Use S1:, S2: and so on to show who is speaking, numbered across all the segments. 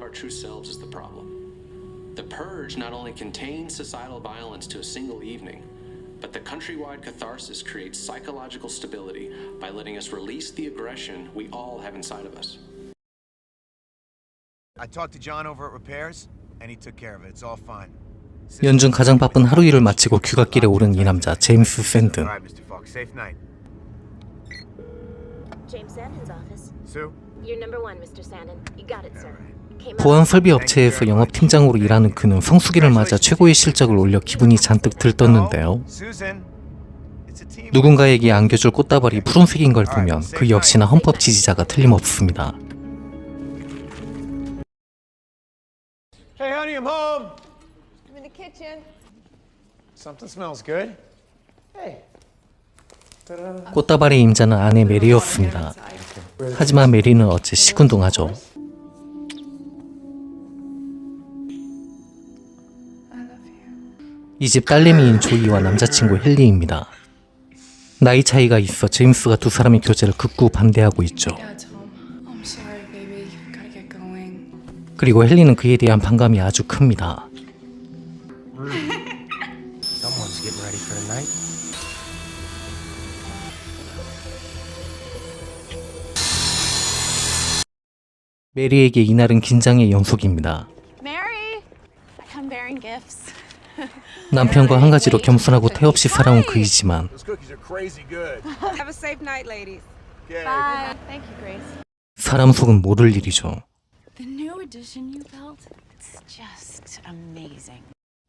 S1: of our true selves is the problem. The Purge not only contains societal violence to a single evening, but the countrywide catharsis creates psychological stability by letting us release the aggression we all have inside of us.
S2: I talked to John over at repairs, and he took care of it. It's all fine.
S3: 연중 가장 바쁜 하루 일을 마치고 귀갓길에 오른 이 남자 제임스 샌든.
S2: Alright, Mr. Falk. Safe night.
S4: James Sandon's office.
S2: Sue?
S4: You're number one, Mr. Sandon. You got it, sir.
S3: 보안 설비 업체에서 영업팀장으로 일하는 그는 성수기를 맞아 최고의 실적을 올려 기분이 잔뜩 들떴는데요. 누군가에게 안겨줄 꽃다발이 푸른색인 걸 보면 그 역시나 헌법 지지자가 틀림없습니다.
S2: Hey, honey, I'm home.
S5: I'm in the kitchen.
S2: Something smells good. Hey.
S3: 꽃다발의 임자는 아내 메리였습니다. 하지만 메리는 어째 시큰둥하죠. 이 집 딸내미인 조이와 남자친구 헨리입니다. 나이 차이가 있어 제임스가 두 사람의 교제를 극구 반대하고 있죠. 그리고 헨리는 그에 대한 반감이 아주 큽니다. 메리에게 이날은 긴장의 연속입니다.
S4: Mary, I come bearing gifts.
S3: 남편과 한 가지로 겸손하고 태없이 살아온 그이지만
S5: Have a safe night, ladies.
S4: Bye. Thank you, Grace.
S3: 사람 속은 모를 일이죠.
S4: The new edition you built, it's just amazing.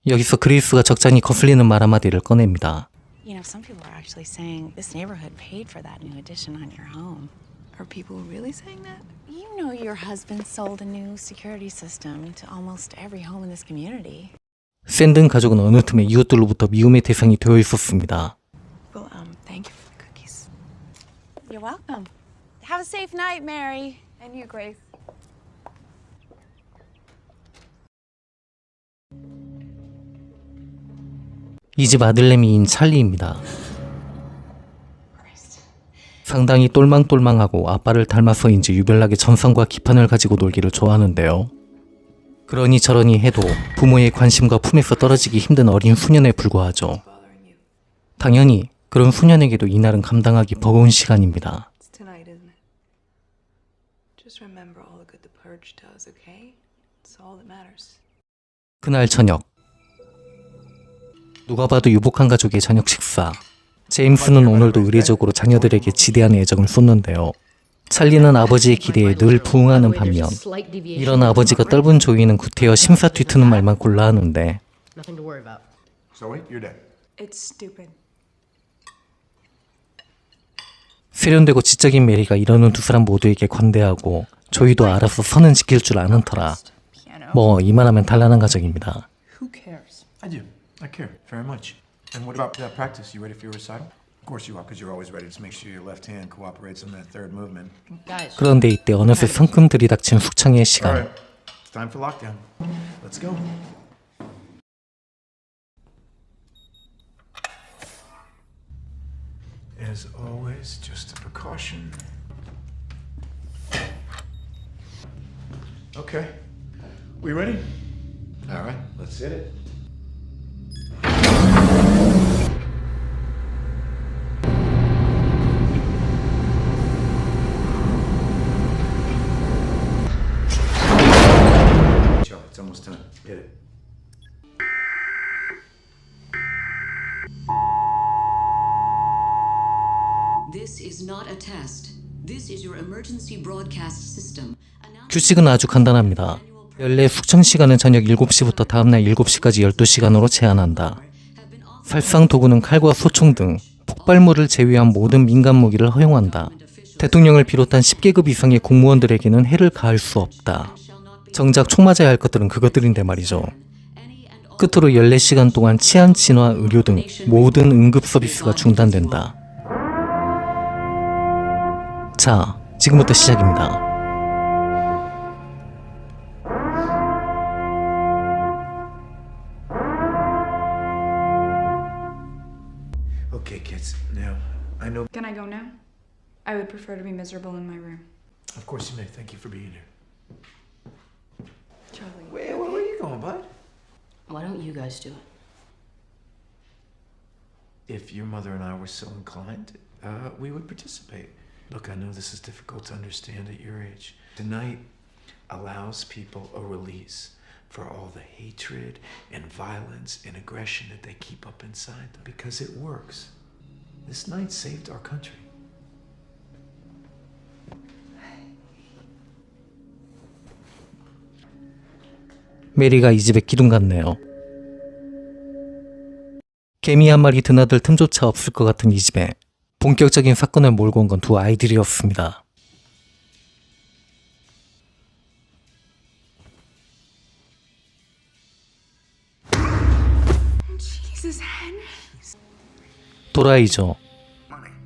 S3: 여기서 그레이스가 적잖이 거슬리는 말 한마디를 꺼냅니다.
S4: You know, some people are actually saying this neighborhood paid for that new addition on your home.
S5: Are people really saying that?
S4: You know your husband sold a new security system to almost every home in this community.
S3: 샌든 가족은 어느 틈에 이웃들로부터 미움의 대상이 되어 있었습니다.
S4: Well, thank you for the cookies. You're welcome. Have a safe night, Mary.
S5: And you, Grace.
S3: 이 집 아들내미인 찰리입니다. 상당히 똘망똘망하고 아빠를 닮아서인지 유별나게 전성과 기판을 가지고 놀기를 좋아하는데요. 그러니 저러니 해도 부모의 관심과 품에서 떨어지기 힘든 어린 소년에 불과하죠. 당연히 그런 소년에게도 이날은 감당하기 버거운 시간입니다.
S5: It's tonight, isn't it? Just remember all the good the purge does, okay? It's all that matters.
S3: 그날 저녁 누가 봐도 유복한 가족의 저녁 식사. 제임스는 오늘도 의례적으로 자녀들에게 지대한 애정을 쏟는데요. 찰리는 아버지의 기대에 늘 부응하는 반면 이런 아버지가 떫은 조이는 구태여 심사 뒤트는 말만 골라 하는데
S5: It's stupid.
S3: 세련되고 지적인 메리가 이러는 두 사람 모두에게 관대하고 조이도 알아서 선은 지킬 줄 아는 터라 뭐 이만하면 단란한 가정입니다.
S6: Who cares? I do. I care very much. And what about that practice? You ready for your recital? Of course you are, because you're always ready to make sure your left hand cooperates in that third movement.
S3: 그런데 이때 어느새 성큼 들이닥친 숙청의 시간.
S6: All right, it's time for lockdown. Let's go. As always, just a precaution. Okay, we ready? All right, let's hit it. It's almost done. Hit it.
S7: This is not a test. This is your emergency broadcast system.
S3: 규칙은 아주 간단합니다. 연례 숙청 시간은 저녁 7시부터 다음날 7시까지 12시간으로 제한한다. 살상 도구는 칼과 소총 등 폭발물을 제외한 모든 민간 무기를 허용한다. 대통령을 비롯한 10계급 이상의 공무원들에게는 해를 가할 수 없다. 정작 총 맞아야 할 것들은 그것들인데 말이죠. 끝으로 14시간 동안 치안, 진화, 의료 등 모든 응급 서비스가 중단된다. 자, 지금부터 시작입니다.
S6: Okay, kids. Now, I know.
S5: Can I go now? I would prefer to be miserable in my room.
S6: Of course you may. Thank you for being here.
S8: Why don't you guys do it?
S6: If your mother and I were so inclined, we would participate. Look, I know this is difficult to understand at your age. Tonight allows people a release for all the hatred and violence and aggression that they keep up inside them because it works. This night saved our country.
S3: 메리가 이 집에 기둥 같네요. 개미 한 마리 드나들 틈조차 없을 것 같은 이 집에 본격적인 사건을 몰고 온 건 두 아이들이었습니다.
S4: Jesus, Henry.
S3: 도라이죠.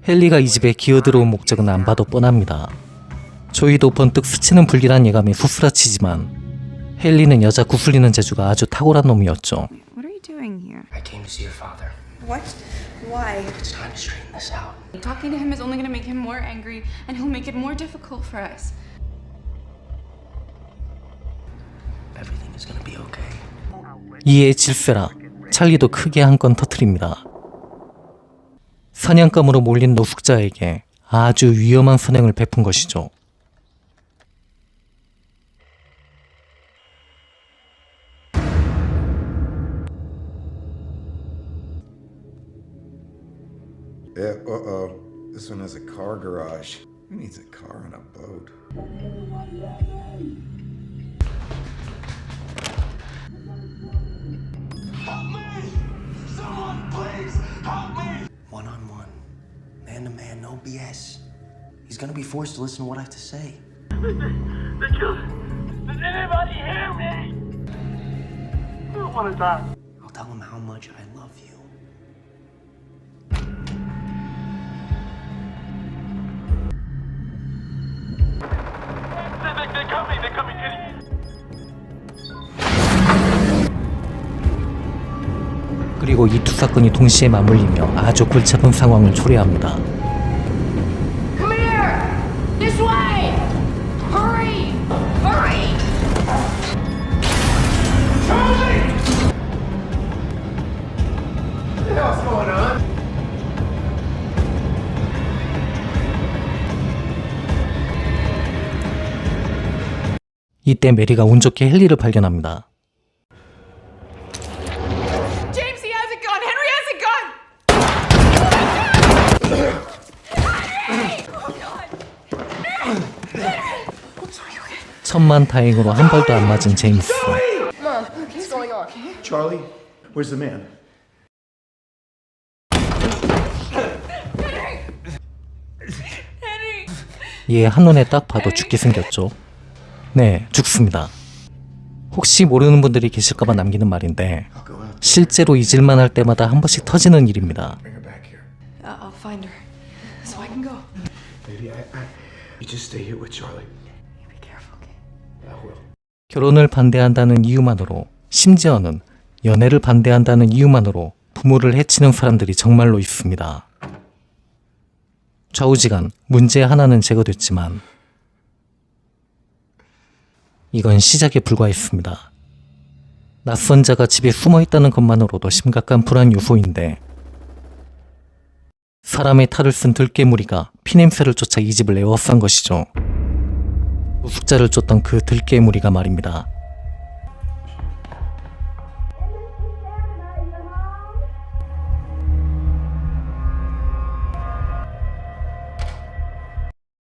S3: 헨리가 이 집에 기어들어온 목적은 안 봐도 뻔합니다. 조이도 번뜩 스치는 불길한 예감이 후스라치지만 헨리는 여자 구슬리는 재주가 아주 탁월한 놈이었죠.
S4: What are you doing here?
S9: I came to see your father.
S4: What? Why?
S9: It's time to straighten this out.
S5: Talking to him is only going to make him more angry, and he'll make it more difficult for us.
S9: Everything is gonna be okay.
S3: 이에 질세라 찰리도 크게 한 건 터뜨립니다. 사냥감으로 몰린 노숙자에게 아주 위험한 선행을 베푼 것이죠.
S2: Yeah, uh-oh. This one has a car garage. Who needs a car on a boat?
S9: One-on-one. Man-to-man, no BS. He's gonna be forced to listen to what I have to say.
S10: Does anybody hear me? I don't want to die.
S9: I'll tell him how much I love you.
S10: They're coming, Kitty.
S3: 그리고 이 두 사건이 동시에 맞물리며 아주 골치 아픈 상황을 초래합니다.
S8: Clear! This way! Hurry! Hurry!
S6: What the hell's going on?
S3: 이때 메리가 운 좋게 헨리를 발견합니다.
S5: James, he has a gun! Henry has a gun!
S3: 천만다행으로 한 발도 안 맞은 제임스.
S6: Charlie, where's the man?
S3: 얘 한눈에 딱 봐도 죽게 생겼죠. 네, 죽습니다. 혹시 모르는 분들이 계실까봐 남기는 말인데 실제로 잊을만 할 때마다 한 번씩 터지는 일입니다.
S6: Bring her back here.
S5: I'll find her, so I can go.
S6: Baby, you just stay here with Charlie.
S5: You be careful, okay?
S6: I will.
S3: 결혼을 반대한다는 이유만으로, 심지어는 연애를 반대한다는 이유만으로 부모를 해치는 사람들이 정말로 있습니다. 좌우지간 문제 하나는 제거됐지만 이건 시작에 불과했습니다. 낯선 자가 집에 숨어 있다는 것만으로도 심각한 불안 요소인데 사람의 탈을 쓴 들깨무리가 피냄새를 쫓아 이 집을 에워싼 것이죠. 노숙자를 쫓던 그 들깨무리가 말입니다.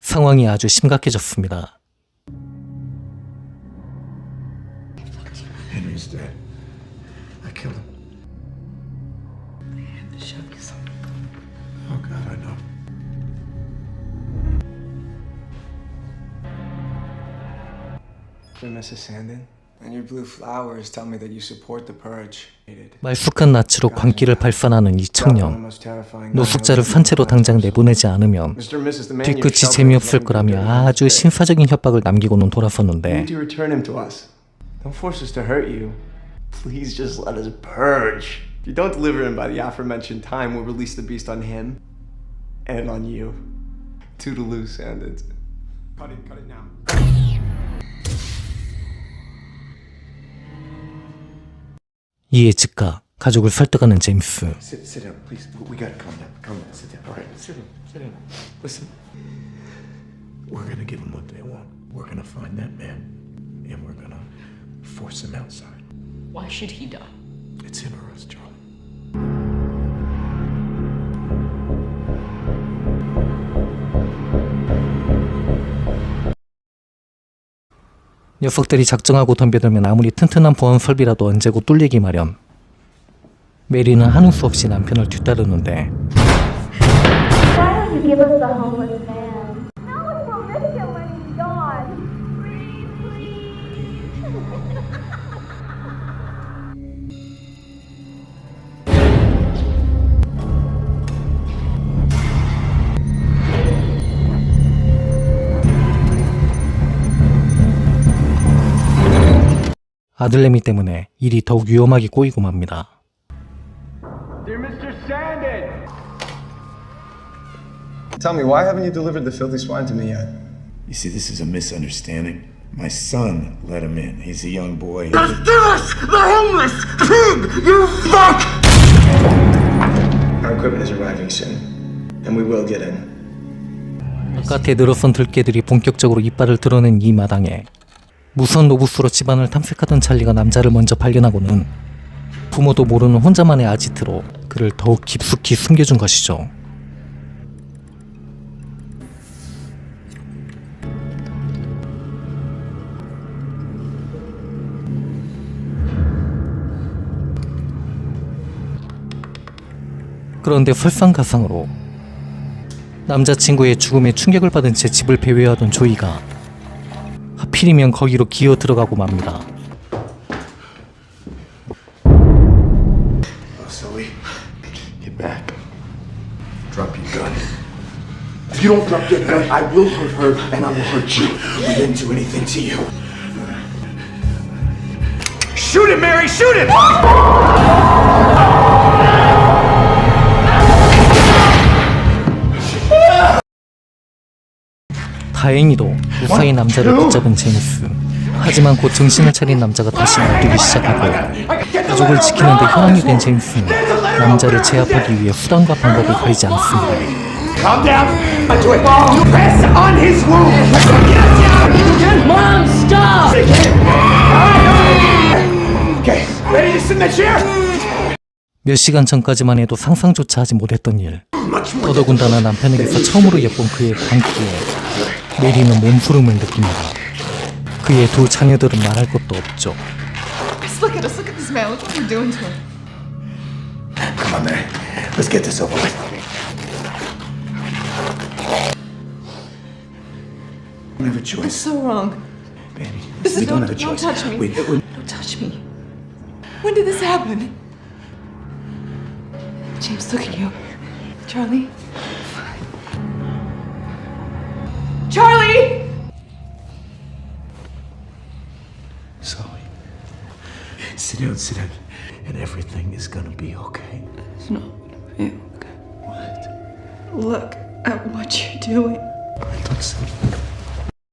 S3: 상황이 아주 심각해졌습니다.
S6: Henry's dead. I killed him. Oh God, I know.
S11: Mrs. Sandin, and your blue flowers tell me that you support the purge.
S3: 말쑥한 낯으로 광기를 발산하는 이 청년. 노숙자를 산채로 당장 내보내지 않으면 뒤끝이 재미없을 거라며 아주 신사적인 협박을 남기고는 돌아섰는데
S11: to return him to us. Don't force us to hurt you. Please just let us purge. If you don't deliver him by the aforementioned time, we'll release the beast on him and on you. Toodaloo, Sandin. Cut it now.
S3: 이에 즉각 가족을 설득하는 제임스.
S6: Sit down, please. We gotta calm down. Calm down. Sit down. All right, sit down. Sit down. Listen. We're gonna give them what they want. We're gonna find that man, and we're gonna force him outside.
S8: Why should he die?
S6: It's him or us, Charlie.
S3: 녀석들이 작정하고 덤벼들면 아무리 튼튼한 보안 설비라도 언제고 뚫리기 마련. 메리는 하는 수 없이 남편을 뒤따르는데
S10: Why don't you give us the homeless man? No, we will miss him when he's gone.
S3: 아들내미 때문에 일이 더욱 위험하게 꼬이고 맙니다.
S11: Dear Mr. Sandin! Tell me, why haven't you delivered the filthy swine to me yet?
S6: You see, this is a misunderstanding. My son let him in. He's a young boy.
S10: Just give us the homeless pig, you fuck!
S11: Our equipment is arriving soon, and we will get in.
S3: 바깥에 늘어선 들개들이 본격적으로 이빨을 드러낸 이 마당에 무선 로봇으로 집안을 탐색하던 찰리가 남자를 먼저 발견하고는 부모도 모르는 혼자만의 아지트로 그를 더욱 깊숙이 숨겨준 것이죠. 그런데 설상가상으로 남자친구의 죽음에 충격을 받은 채 집을 배회하던 조이가 하필이면 거기로 기어 들어가고 맙니다.
S6: Sully, get back. Drop your gun. If you don't drop your gun, I will hurt her and I will hurt you. We didn't do anything to you. Shoot him, Mary! Shoot him!
S3: 다행히도 무사히 남자를 붙잡은 제임스. 하지만 곧 정신을 차린 남자가 다시 날뛰기 시작하고 가족을 지키는데 혈안이 된 제임스는 남자를 제압하기 위해 수단과 방법을 가리지 않습니다.
S10: Calm down. Do it. Press on his wound. Mom, stop!
S6: Okay, ready to sit in that chair?
S3: 몇 시간 전까지만 해도 상상조차 하지 못했던 일. 더더군다나 남편에게서 처음으로 엿본 그의 광기에 메리는 몸부림을 느낍니다. 그의 두 자녀들은 말할 것도 없죠.
S5: Just look at us. Look at this man. Look what we're doing to him.
S6: Come on, Mary. Let's get this over with. We don't have a
S5: It's
S6: choice.
S5: so wrong.
S6: Baby,
S5: This
S6: we
S5: is
S6: don't
S5: don't
S6: have a choice.
S5: touch me.
S6: We-
S5: Don't touch me. When did this happen? James, look at you. Charlie. Charlie!
S6: Sully, sit down, and everything is gonna be okay.
S5: It's not gonna be okay. Look at what you're doing.
S6: Look, Sully.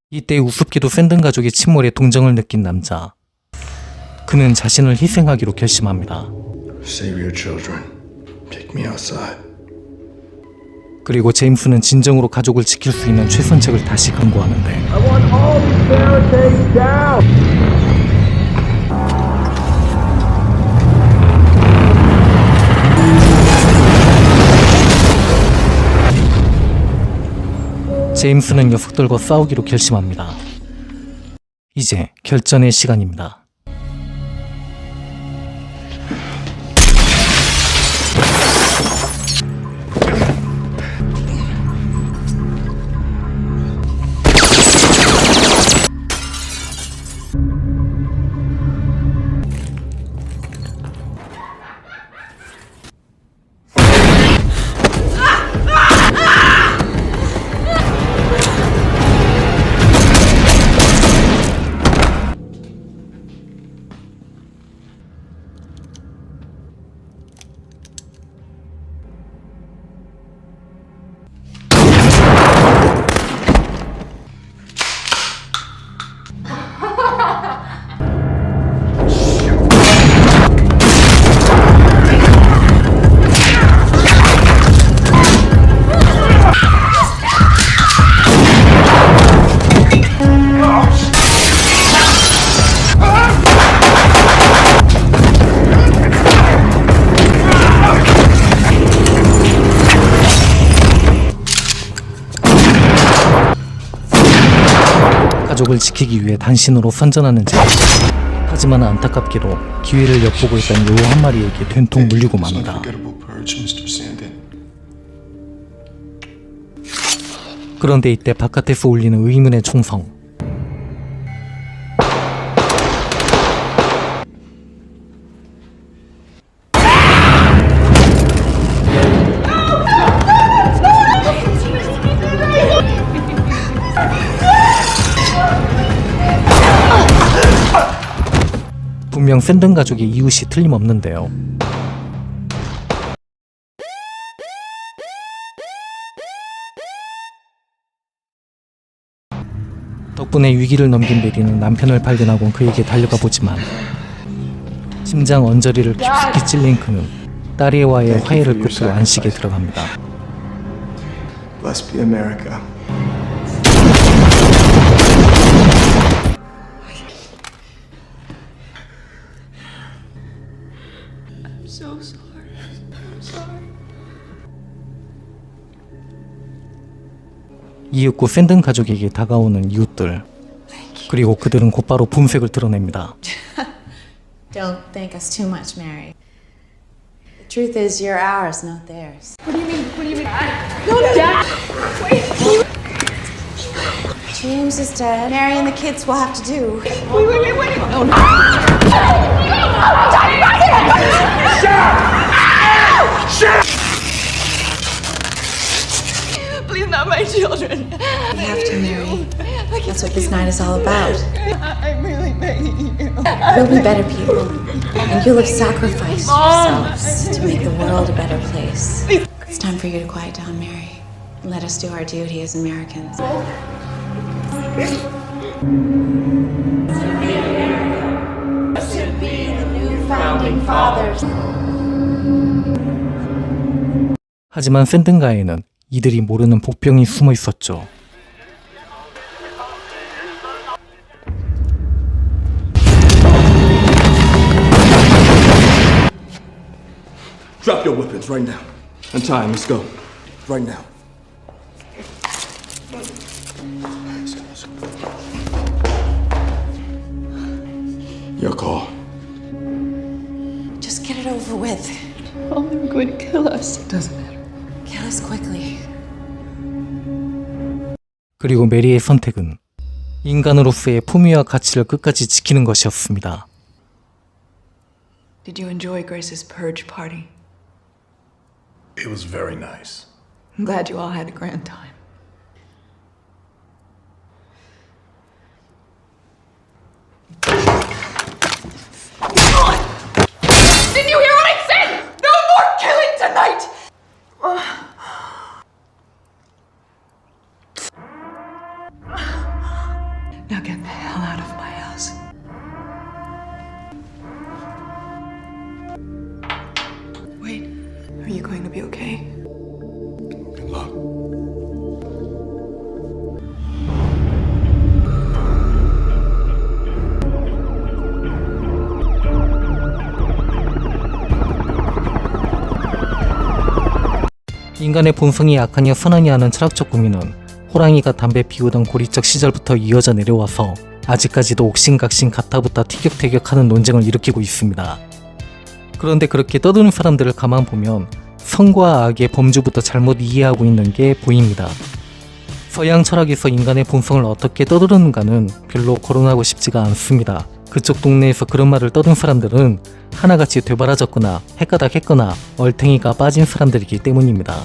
S3: 이때 우습게도 샌든 가족의 침몰에 동정을 느낀 남자. 그는 자신을 희생하기로 결심합니다.
S6: Save your children. Take me outside.
S3: 그리고 제임스는 진정으로 가족을 지킬 수 있는 최선책을 다시 강구하는데
S10: I want all these barricades down!
S3: 제임스는 녀석들과 싸우기로 결심합니다. 이제 결전의 시간입니다. 가족을 지키기 위해 단신으로 선전하는 제. 하지만 안타깝게도 기회를 엿보고 있던 여우 한 마리에게 된통 물리고 맙니다. 그런데 이때 바깥에서 울리는 의문의 총성. 분명 샌든 가족의 이웃이 틀림없는데요. 덕분에 위기를 넘긴 메리는 남편을 발견하곤 그에게 달려가 보지만 심장 언저리를 깊숙이 찔린 그는 딸애와의 화해를 끝으로 안식에 들어갑니다.
S11: Bless be America.
S5: I'm so sorry. I'm sorry.
S3: 이윽고 샌든 가족에게 다가오는 이웃들. 그리고 그들은 곧바로 분색을 드러냅니다.
S4: Don't thank us too much, Mary. The truth is, you're ours, not theirs.
S8: What do you mean? What do you mean? No, Dad! Wait!
S4: James is dead. Mary and the kids will have to do.
S8: Wait! Oh, no. Please, not my children.
S4: We have to, Mary. That's what this night is all about.
S8: I'm really begging you.
S4: We'll be better people, and you'll have sacrificed yourselves to make the world a better place. It's time for you to quiet down, Mary, and let us do our duty as Americans. Should be the new founding fathers.
S3: 하지만 샌든가에는 이들이 모르는 복병이 숨어 있었죠.
S11: Drop your weapons right now. Untie him. Let's go. Right now. Your call.
S4: Just get it over with.
S5: Oh, they're going to kill us. Doesn't matter.
S4: Kill us quickly.
S3: 그리고 메리의 선택은 인간으로서의 품위와 가치를 끝까지 지키는 것이었습니다.
S5: Did you enjoy Grace's purge party?
S12: It was very nice.
S5: I'm glad you all had a grand time. Didn't you hear what I said? No more killing tonight! Now get the hell out of my house. Wait, are you going to be okay?
S12: Good luck.
S3: 인간의 본성이 약하냐 선하냐 하는 철학적 고민은 호랑이가 담배 피우던 고리적 시절부터 이어져 내려와서 아직까지도 옥신각신 가타부타 티격태격하는 논쟁을 일으키고 있습니다. 그런데 그렇게 떠드는 사람들을 가만 보면 선과 악의 범주부터 잘못 이해하고 있는 게 보입니다. 서양 철학에서 인간의 본성을 어떻게 떠드는가는 별로 거론하고 싶지가 않습니다. 그쪽 동네에서 그런 말을 떠든 사람들은 하나같이 되바라졌거나 헷가닥했거나 얼탱이가 빠진 사람들이기 때문입니다.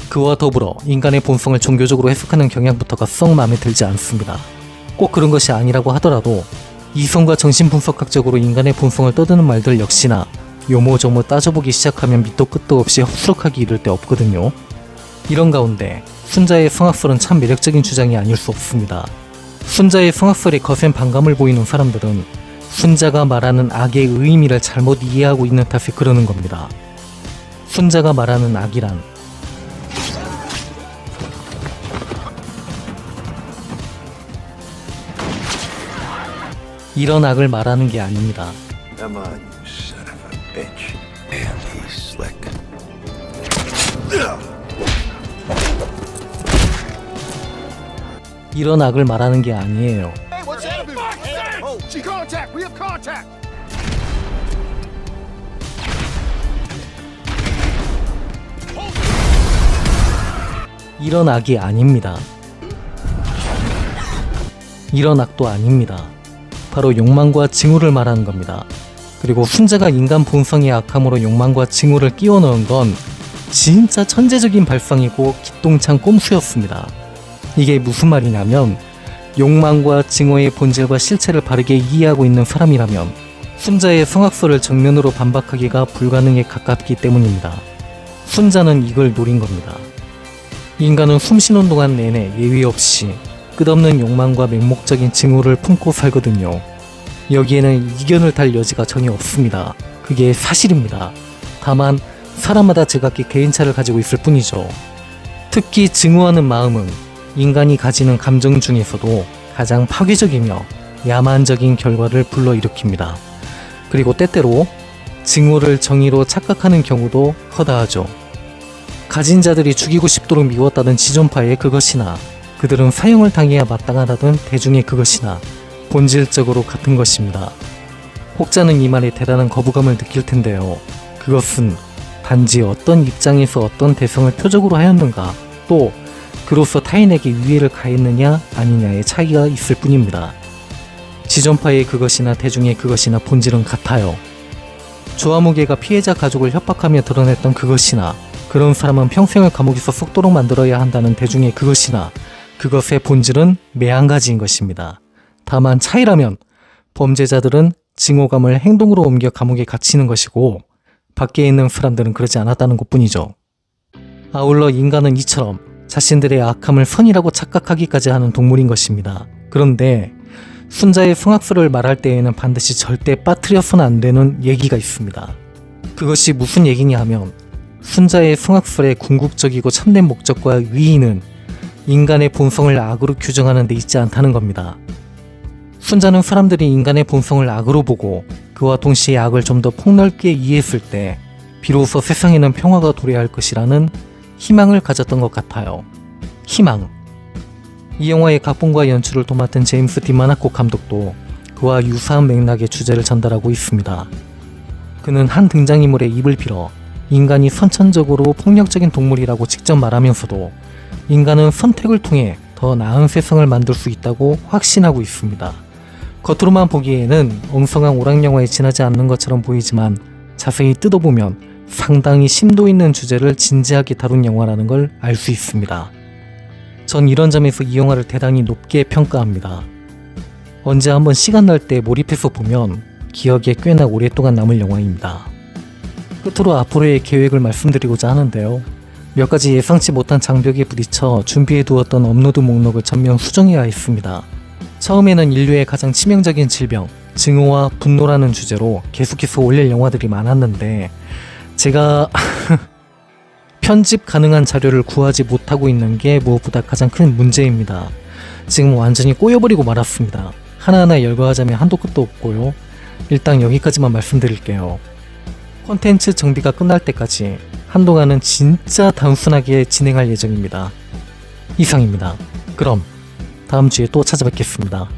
S3: 그와 더불어 인간의 본성을 종교적으로 해석하는 경향부터가 썩 마음에 들지 않습니다. 꼭 그런 것이 아니라고 하더라도 이성과 정신분석학적으로 인간의 본성을 떠드는 말들 역시나 요모조모 따져보기 시작하면 밑도 끝도 없이 헛수룩하기 이를 데 없거든요. 이런 가운데 순자의 성악설은 참 매력적인 주장이 아닐 수 없습니다. 순자의 성악설에 거센 반감을 보이는 사람들은 순자가 말하는 악의 의미를 잘못 이해하고 있는 탓에 그러는 겁니다. 순자가 말하는 악이란 이런 악을 말하는 게 아닙니다.
S12: Come on, you son of a bitch. And he's slick.
S3: 이런 악을 말하는 게 아니에요. 이런 악이 아닙니다. 이런 악도 아닙니다. 바로 욕망과 징후를 말하는 겁니다. 그리고 순자가 인간 본성의 악함으로 욕망과 징후를 끼워 넣은 건 진짜 천재적인 발상이고 기똥찬 꼼수였습니다. 이게 무슨 말이냐면 욕망과 징후의 본질과 실체를 바르게 이해하고 있는 사람이라면 순자의 성악설을 정면으로 반박하기가 불가능에 가깝기 때문입니다. 순자는 이걸 노린 겁니다. 인간은 숨쉬는 동안 내내 예외 없이 끝없는 욕망과 맹목적인 징후를 품고 살거든요. 여기에는 이견을 달 여지가 전혀 없습니다. 그게 사실입니다. 다만 사람마다 제각기 개인차를 가지고 있을 뿐이죠. 특히 증오하는 마음은 인간이 가지는 감정 중에서도 가장 파괴적이며 야만적인 결과를 불러일으킵니다. 그리고 때때로 증오를 정의로 착각하는 경우도 허다하죠. 가진 자들이 죽이고 싶도록 미웠다던 지존파의 그것이나 그들은 사형을 당해야 마땅하다던 대중의 그것이나 본질적으로 같은 것입니다. 혹자는 이 말에 대단한 거부감을 느낄 텐데요. 그것은 단지 어떤 입장에서 어떤 대성을 표적으로 하였는가, 또 그로서 타인에게 위해를 가했느냐 아니냐의 차이가 있을 뿐입니다. 지존파의 그것이나 대중의 그것이나 본질은 같아요. 조아무개가 피해자 가족을 협박하며 드러냈던 그것이나 그런 사람은 평생을 감옥에서 썩도록 만들어야 한다는 대중의 그것이나 그것의 본질은 매한가지인 것입니다. 다만 차이라면 범죄자들은 징호감을 행동으로 옮겨 감옥에 갇히는 것이고 밖에 있는 사람들은 그러지 않았다는 것뿐이죠. 아울러 인간은 이처럼 자신들의 악함을 선이라고 착각하기까지 하는 동물인 것입니다. 그런데 순자의 성악설을 말할 때에는 반드시 절대 빠뜨려서는 안 되는 얘기가 있습니다. 그것이 무슨 얘기냐 하면 순자의 성악설의 궁극적이고 참된 목적과 위인은 인간의 본성을 악으로 규정하는 데 있지 않다는 겁니다. 순자는 사람들이 인간의 본성을 악으로 보고 그와 동시에 악을 좀 더 폭넓게 이해했을 때 비로소 세상에는 평화가 도래할 것이라는 희망을 가졌던 것 같아요. 희망. 이 영화의 각본과 연출을 도맡은 제임스 디마나코 감독도 그와 유사한 맥락의 주제를 전달하고 있습니다. 그는 한 등장인물의 입을 빌어 인간이 선천적으로 폭력적인 동물이라고 직접 말하면서도 인간은 선택을 통해 더 나은 세상을 만들 수 있다고 확신하고 있습니다. 겉으로만 보기에는 엉성한 오락영화에 지나지 않는 것처럼 보이지만 자세히 뜯어보면 상당히 심도 있는 주제를 진지하게 다룬 영화라는 걸 알 수 있습니다. 전 이런 점에서 이 영화를 대단히 높게 평가합니다. 언제 한번 시간 날 때 몰입해서 보면 기억에 꽤나 오랫동안 남을 영화입니다. 끝으로 앞으로의 계획을 말씀드리고자 하는데요. 몇 가지 예상치 못한 장벽에 부딪혀 준비해두었던 업로드 목록을 전면 수정해야 했습니다. 처음에는 인류의 가장 치명적인 질병, 증오와 분노라는 주제로 계속해서 올릴 영화들이 많았는데 제가 편집 가능한 자료를 구하지 못하고 있는 게 무엇보다 가장 큰 문제입니다. 지금 완전히 꼬여버리고 말았습니다. 하나하나 열거하자면 한도 끝도 없고요. 일단 여기까지만 말씀드릴게요. 콘텐츠 정비가 끝날 때까지 한동안은 진짜 단순하게 진행할 예정입니다. 이상입니다. 그럼 다음 주에 또 찾아뵙겠습니다.